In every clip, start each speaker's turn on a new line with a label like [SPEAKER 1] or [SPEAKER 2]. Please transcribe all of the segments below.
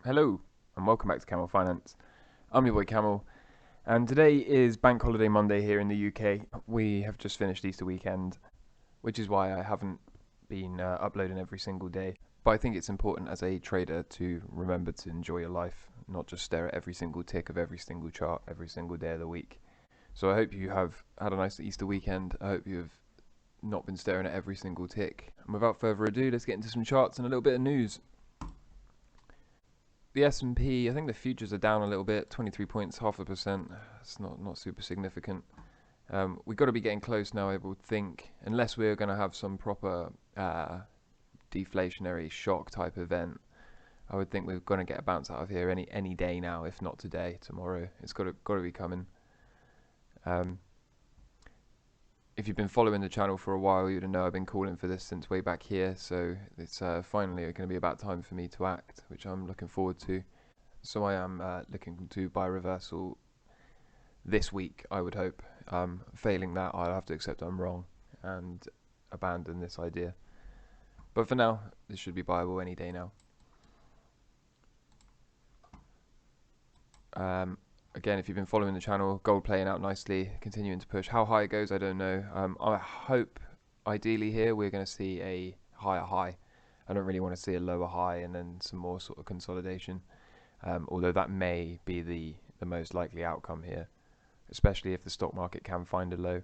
[SPEAKER 1] Hello, and welcome back to Camel Finance. I'm your boy Camel, and today is Bank Holiday Monday here in the UK. We have just finished Easter weekend, which is why I haven't been uploading every single day. But I think it's important as a trader to remember to enjoy your life, not just stare at every single tick of every single chart every single day of the week. So I hope you have had a nice Easter weekend. I hope you have not been staring at every single tick. And without further ado, let's get into some charts and a little bit of news. The S&P, I think the futures are down a little bit, 23 points, 0.5%. It's not super significant. We've got to be getting close now, I would think, unless we're going to have some proper deflationary shock type event. I would think we're going to get a bounce out of here any day now, if not today, tomorrow. It's got to be coming. If you've been following the channel for a while, you'd know I've been calling for this since way back here, so it's finally going to be about time for me to act, which I'm looking forward to. So I am looking to buy reversal this week, I would hope. Failing that, I'll have to accept I'm wrong and abandon this idea. But for now, this should be buyable any day now. Again, if you've been following the channel, gold playing out nicely, continuing to push. How high it goes, I don't know. I hope, ideally here, we're going to see a higher high. I don't really want to see a lower high and then some more sort of consolidation. Although that may be the most likely outcome here, especially if the stock market can find a low.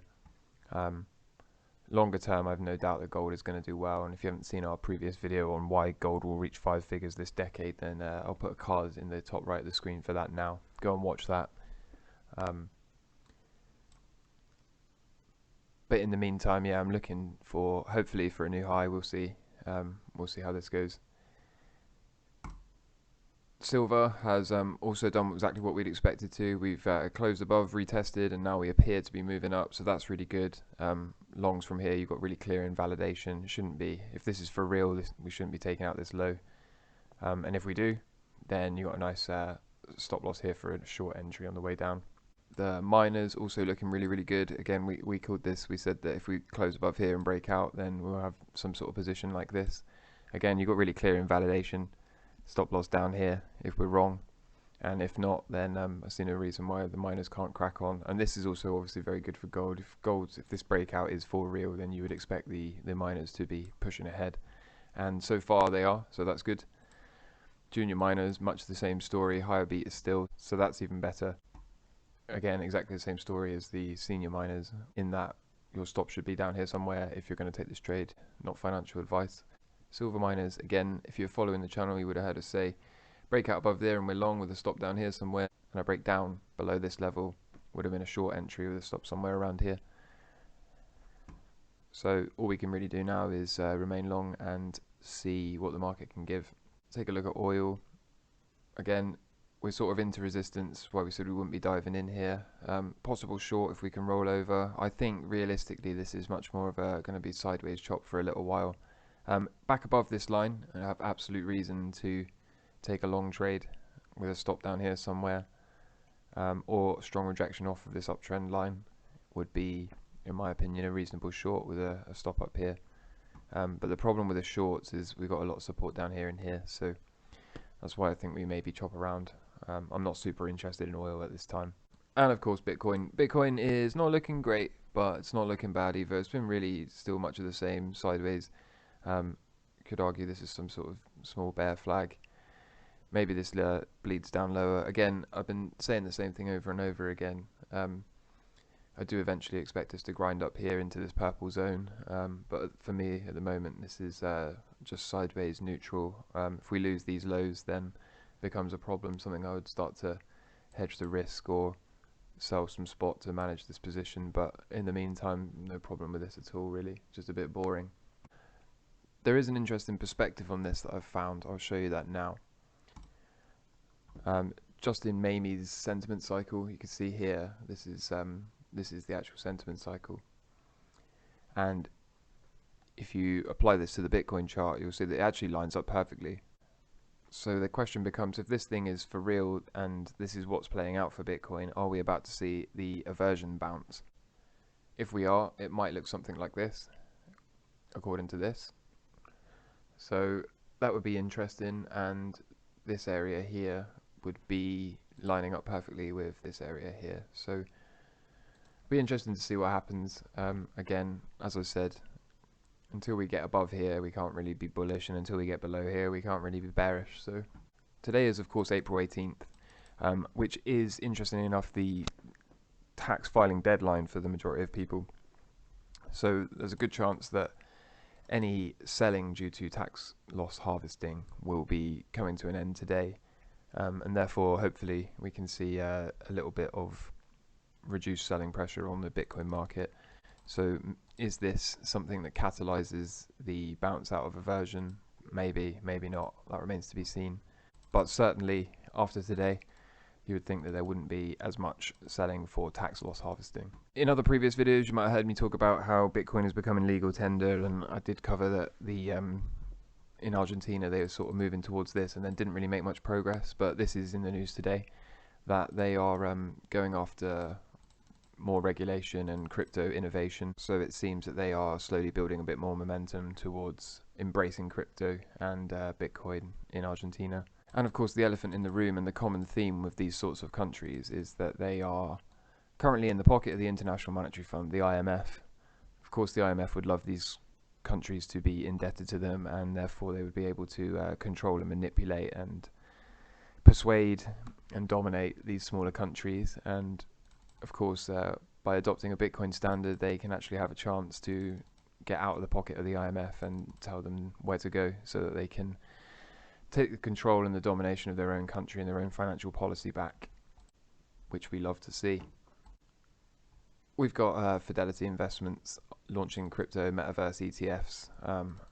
[SPEAKER 1] Longer term, I've no doubt that gold is going to do well, and if you haven't seen our previous video on why gold will reach 5 figures this decade, then I'll put a card in the top right of the screen for that now. Go and watch that. But in the meantime, yeah, I'm looking for, hopefully for a new high. We'll see. We'll see how this goes. Silver has also done exactly what we'd expected to. We've closed above, retested, and now we appear to be moving up, so that's really good. Longs from here, you've got really clear invalidation. It shouldn't be. If this is for real, we shouldn't be taking out this low. And if we do, then you've got a nice stop loss here for a short entry on the way down. The miners also looking really, really good. Again, we called this. We said that if we close above here and break out, then we'll have some sort of position like this. Again, you've got really clear invalidation. Stop loss down here if we're wrong, and if not, then I see no reason why the miners can't crack on. And this is also obviously very good for gold. If this breakout is for real, then you would expect the miners to be pushing ahead, and so far they are, so that's good. Junior miners, much the same story, higher beta still, so that's even better. Again, exactly the same story as the senior miners, in that your stop should be down here somewhere if you're going to take this trade, not financial advice. Silver miners, again, if you're following the channel, you would have heard us say break out above there and we're long with a stop down here somewhere, and I break down below this level, would have been a short entry with a stop somewhere around here. So all we can really do now is remain long and see what the market can give. Take a look at oil. Again, we're sort of into resistance, why we said we wouldn't be diving in here. Possible short if we can roll over. I think realistically this is much more of a going to be sideways chop for a little while. Back above this line, I have absolute reason to take a long trade with a stop down here somewhere, or strong rejection off of this uptrend line would be, in my opinion, a reasonable short with a stop up here. But the problem with the shorts is we've got a lot of support down here and here, so that's why I think we maybe chop around. I'm not super interested in oil at this time. And of course Bitcoin. Bitcoin is not looking great, but it's not looking bad either. It's been really still much of the same, sideways. Could argue this is some sort of small bear flag. Maybe this bleeds down lower. Again, I've been saying the same thing over and over again. I do eventually expect us to grind up here into this purple zone, but for me at the moment this is just sideways neutral. If we lose these lows, then it becomes a problem, something I would start to hedge the risk or sell some spot to manage this position, but in the meantime no problem with this at all really, just a bit boring. There is an interesting perspective on this that I've found. I'll show you that now. Just in Mamie's sentiment cycle, you can see here, this is the actual sentiment cycle. And if you apply this to the Bitcoin chart, you'll see that it actually lines up perfectly. So the question becomes, if this thing is for real and this is what's playing out for Bitcoin, are we about to see the aversion bounce? If we are, it might look something like this, according to this. So that would be interesting, and this area here would be lining up perfectly with this area here. So be interesting to see what happens. Again, as I said, until we get above here we can't really be bullish, and until we get below here we can't really be bearish. So today is of course April 18th, which is, interestingly enough, the tax filing deadline for the majority of people. So there's a good chance that any selling due to tax loss harvesting will be coming to an end today, and therefore hopefully we can see a little bit of reduced selling pressure on the Bitcoin market. So is this something that catalyzes the bounce out of aversion? Maybe, maybe not. That remains to be seen. But certainly after today, you would think that there wouldn't be as much selling for tax loss harvesting. In other previous videos, you might have heard me talk about how Bitcoin is becoming legal tender, and I did cover that the in Argentina they were sort of moving towards this and then didn't really make much progress. But this is in the news today, that they are going after more regulation and crypto innovation. So it seems that they are slowly building a bit more momentum towards embracing crypto and Bitcoin in Argentina. And of course the elephant in the room and the common theme with these sorts of countries is that they are currently in the pocket of the International Monetary Fund, the IMF. Of course the IMF would love these countries to be indebted to them, and therefore they would be able to control and manipulate and persuade and dominate these smaller countries. And of course by adopting a Bitcoin standard they can actually have a chance to get out of the pocket of the IMF and tell them where to go, so that they can take the control and the domination of their own country and their own financial policy back, which we love to see. We've got Fidelity Investments launching crypto metaverse ETFs,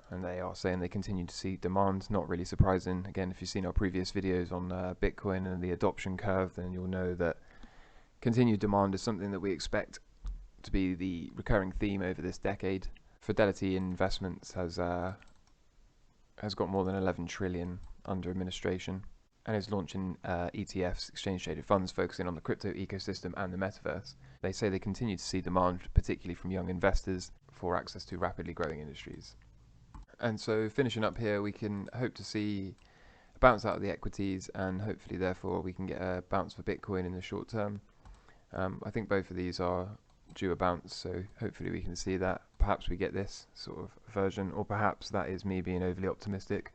[SPEAKER 1] and they are saying they continue to see demand. Not really surprising. Again, if you've seen our previous videos on Bitcoin and the adoption curve, then you'll know that continued demand is something that we expect to be the recurring theme over this decade. Fidelity Investments has got more than 11 trillion under administration and is launching ETFs, exchange traded funds, focusing on the crypto ecosystem and the metaverse. They say they continue to see demand, particularly from young investors, for access to rapidly growing industries. And so finishing up here, we can hope to see a bounce out of the equities, and hopefully therefore we can get a bounce for Bitcoin in the short term. I think both of these are due a bounce, so hopefully we can see that. Perhaps we get this sort of version, or perhaps that is me being overly optimistic.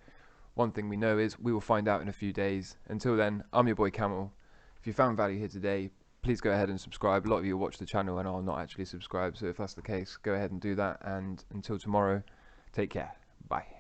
[SPEAKER 1] One thing we know is we will find out in a few days. Until then, I'm your boy Camel. If you found value here today, please go ahead and subscribe. A lot of you watch the channel and are not actually subscribed, so if that's the case, go ahead and do that. And until tomorrow, take care. Bye.